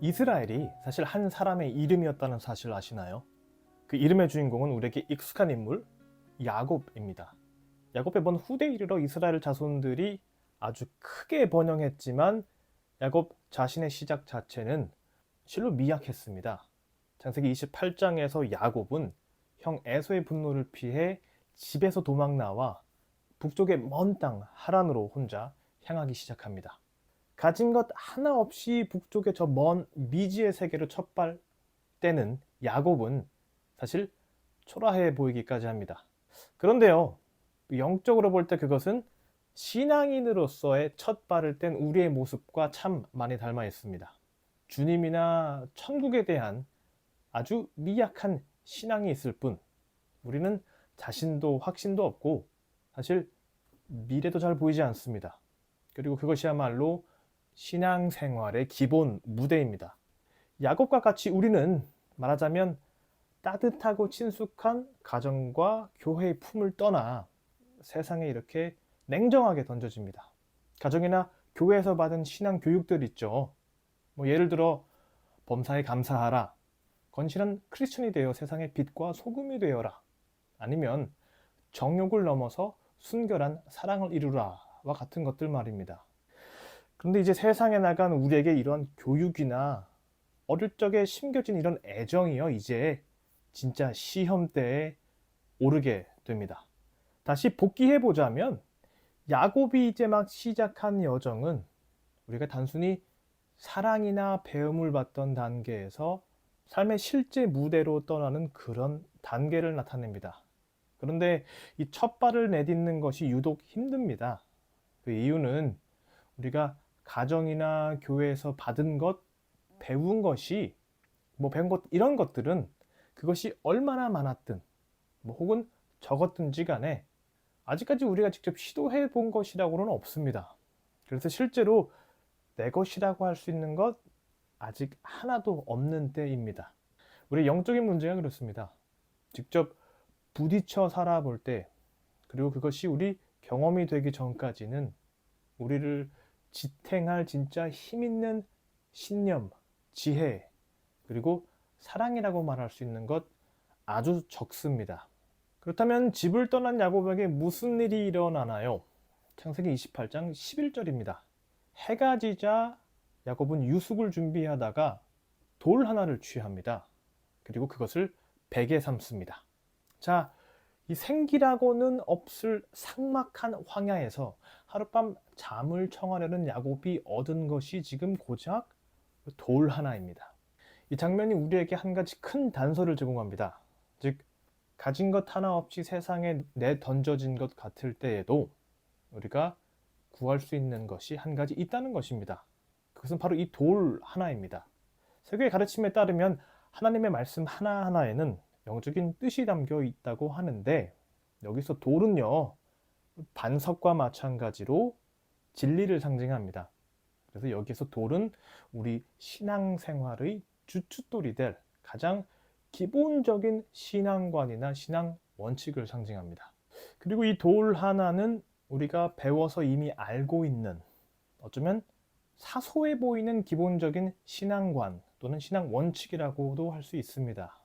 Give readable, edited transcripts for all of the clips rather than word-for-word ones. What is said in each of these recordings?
이스라엘이 사실 한 사람의 이름이었다는 사실 아시나요? 그 이름의 주인공은 우리에게 익숙한 인물 야곱입니다. 야곱의 먼 후대에 이르러 이스라엘 자손들이 아주 크게 번영했지만 야곱 자신의 시작 자체는 실로 미약했습니다. 창세기 28장에서 야곱은 형 에서의 분노를 피해 집에서 도망 나와 북쪽의 먼 땅 하란으로 혼자 향하기 시작합니다. 가진 것 하나 없이 북쪽의 저 먼 미지의 세계로 첫발 떼는 야곱은 사실 초라해 보이기까지 합니다. 그런데요, 영적으로 볼 때 그것은 신앙인으로서의 첫 발을 뗀 우리의 모습과 참 많이 닮아 있습니다. 주님이나 천국에 대한 아주 미약한 신앙이 있을 뿐 우리는 자신도 확신도 없고 사실 미래도 잘 보이지 않습니다. 그리고 그것이야말로 신앙생활의 기본 무대입니다. 야곱과 같이 우리는 말하자면 따뜻하고 친숙한 가정과 교회의 품을 떠나 세상에 이렇게 냉정하게 던져집니다. 가정이나 교회에서 받은 신앙 교육들 있죠. 예를 들어 범사에 감사하라, 건실한 크리스천이 되어 세상의 빛과 소금이 되어라, 아니면 정욕을 넘어서 순결한 사랑을 이루라와 같은 것들 말입니다. 그런데 이제 세상에 나간 우리에게 이런 교육이나 어릴 적에 심겨진 이런 애정이요, 이제 진짜 시험대에 오르게 됩니다. 다시 복귀해보자면 야곱이 이제 막 시작한 여정은 우리가 단순히 사랑이나 배움을 받던 단계에서 삶의 실제 무대로 떠나는 그런 단계를 나타냅니다. 그런데 이 첫 발을 내딛는 것이 유독 힘듭니다. 그 이유는 우리가 가정이나 교회에서 받은 것, 배운 것이 배운 것 이런 것들은 그것이 얼마나 많았든 혹은 적었든지 간에 아직까지 우리가 직접 시도해 본 것이라고는 없습니다. 그래서 실제로 내 것이라고 할 수 있는 것 아직 하나도 없는 때입니다. 우리 영적인 문제가 그렇습니다. 직접 부딪혀 살아볼 때, 그리고 그것이 우리 경험이 되기 전까지는 우리를 지탱할 진짜 힘있는 신념, 지혜, 그리고 사랑이라고 말할 수 있는 것 아주 적습니다. 그렇다면 집을 떠난 야곱에게 무슨 일이 일어나나요? 창세기 28장 11절입니다. 해가 지자 야곱은 유숙을 준비하다가 돌 하나를 취합니다. 그리고 그것을 베개 삼습니다. 자, 이 생기라고는 없을 삭막한 황야에서 하룻밤 잠을 청하려는 야곱이 얻은 것이 지금 고작 돌 하나입니다. 이 장면이 우리에게 한 가지 큰 단서를 제공합니다. 즉, 가진 것 하나 없이 세상에 내던져진 것 같을 때에도 우리가 구할 수 있는 것이 한 가지 있다는 것입니다. 그것은 바로 이 돌 하나입니다. 세계의 가르침에 따르면 하나님의 말씀 하나하나에는 영적인 뜻이 담겨 있다고 하는데, 여기서 돌은요, 반석과 마찬가지로 진리를 상징합니다. 그래서 여기서 돌은 우리 신앙생활의 주춧돌이 될 가장 기본적인 신앙관이나 신앙 원칙을 상징합니다. 그리고 이 돌 하나는 우리가 배워서 이미 알고 있는, 어쩌면 사소해 보이는 기본적인 신앙관 또는 신앙 원칙이라고도 할 수 있습니다.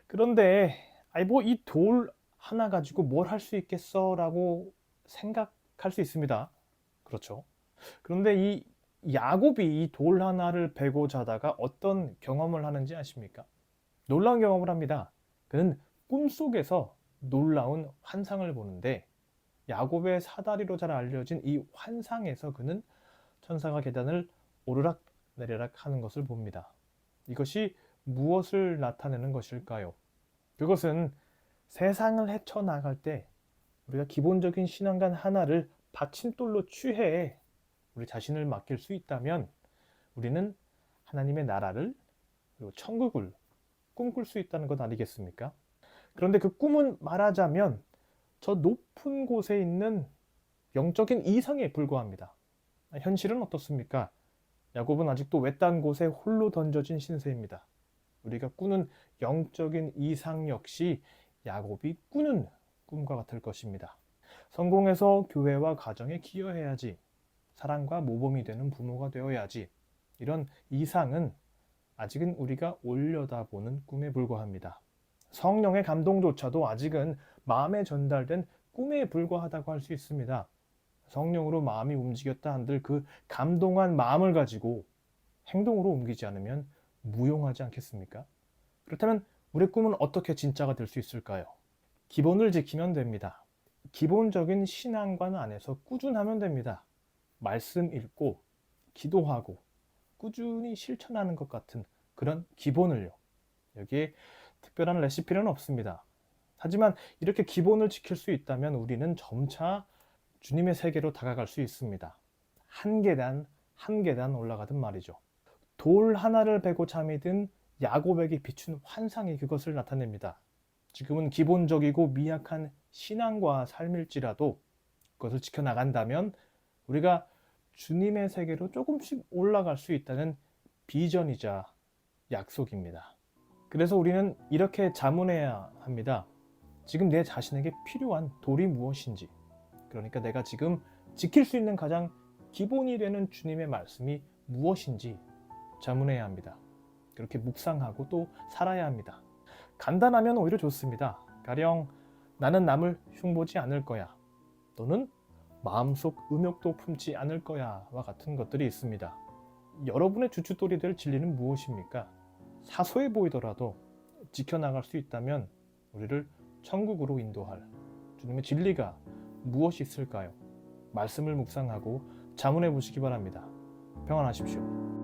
그런데 이 돌 하나 가지고 뭘 할 수 있겠어 라고 생각할 수 있습니다. 그렇죠. 그런데 이 야곱이 이 돌 하나를 베고 자다가 어떤 경험을 하는지 아십니까? 놀라운 경험을 합니다. 그는 꿈속에서 놀라운 환상을 보는데, 야곱의 사다리로 잘 알려진 이 환상에서 그는 천사가 계단을 오르락 내리락 하는 것을 봅니다. 이것이 무엇을 나타내는 것일까요? 그것은 세상을 헤쳐나갈 때 우리가 기본적인 신앙관 하나를 받침돌로 취해 우리 자신을 맡길 수 있다면 우리는 하나님의 나라를, 그리고 천국을 꿈꿀 수 있다는 것 아니겠습니까? 그런데 그 꿈은 말하자면 저 높은 곳에 있는 영적인 이상에 불과합니다. 현실은 어떻습니까? 야곱은 아직도 외딴 곳에 홀로 던져진 신세입니다. 우리가 꾸는 영적인 이상 역시 야곱이 꾸는 꿈과 같을 것입니다. 성공해서 교회와 가정에 기여해야지, 사랑과 모범이 되는 부모가 되어야지, 이런 이상은 아직은 우리가 올려다보는 꿈에 불과합니다. 성령의 감동조차도 아직은 마음에 전달된 꿈에 불과하다고 할 수 있습니다. 성령으로 마음이 움직였다 한들 그 감동한 마음을 가지고 행동으로 옮기지 않으면 무용하지 않겠습니까? 그렇다면 우리의 꿈은 어떻게 진짜가 될 수 있을까요? 기본을 지키면 됩니다. 기본적인 신앙관 안에서 꾸준하면 됩니다. 말씀 읽고 기도하고 꾸준히 실천하는 것 같은 그런 기본을요. 여기에 특별한 레시피는 없습니다. 하지만 이렇게 기본을 지킬 수 있다면 우리는 점차 주님의 세계로 다가갈 수 있습니다. 한 계단 한 계단 올라가든 말이죠. 돌 하나를 베고 잠이 든 야곱에게 비춘 환상이 그것을 나타냅니다. 지금은 기본적이고 미약한 신앙과 삶일지라도 그것을 지켜나간다면 우리가 주님의 세계로 조금씩 올라갈 수 있다는 비전이자 약속입니다. 그래서 우리는 이렇게 자문해야 합니다. 지금 내 자신에게 필요한 돌이 무엇인지, 그러니까 내가 지금 지킬 수 있는 가장 기본이 되는 주님의 말씀이 무엇인지 자문해야 합니다. 그렇게 묵상하고 또 살아야 합니다. 간단하면 오히려 좋습니다. 가령 나는 남을 흉보지 않을 거야, 또는 마음속 음욕도 품지 않을 거야와 같은 것들이 있습니다. 여러분의 주춧돌이 될 진리는 무엇입니까? 사소해 보이더라도 지켜나갈 수 있다면 우리를 천국으로 인도할 주님의 진리가 무엇이 있을까요? 말씀을 묵상하고 자문해 보시기 바랍니다. 평안하십시오.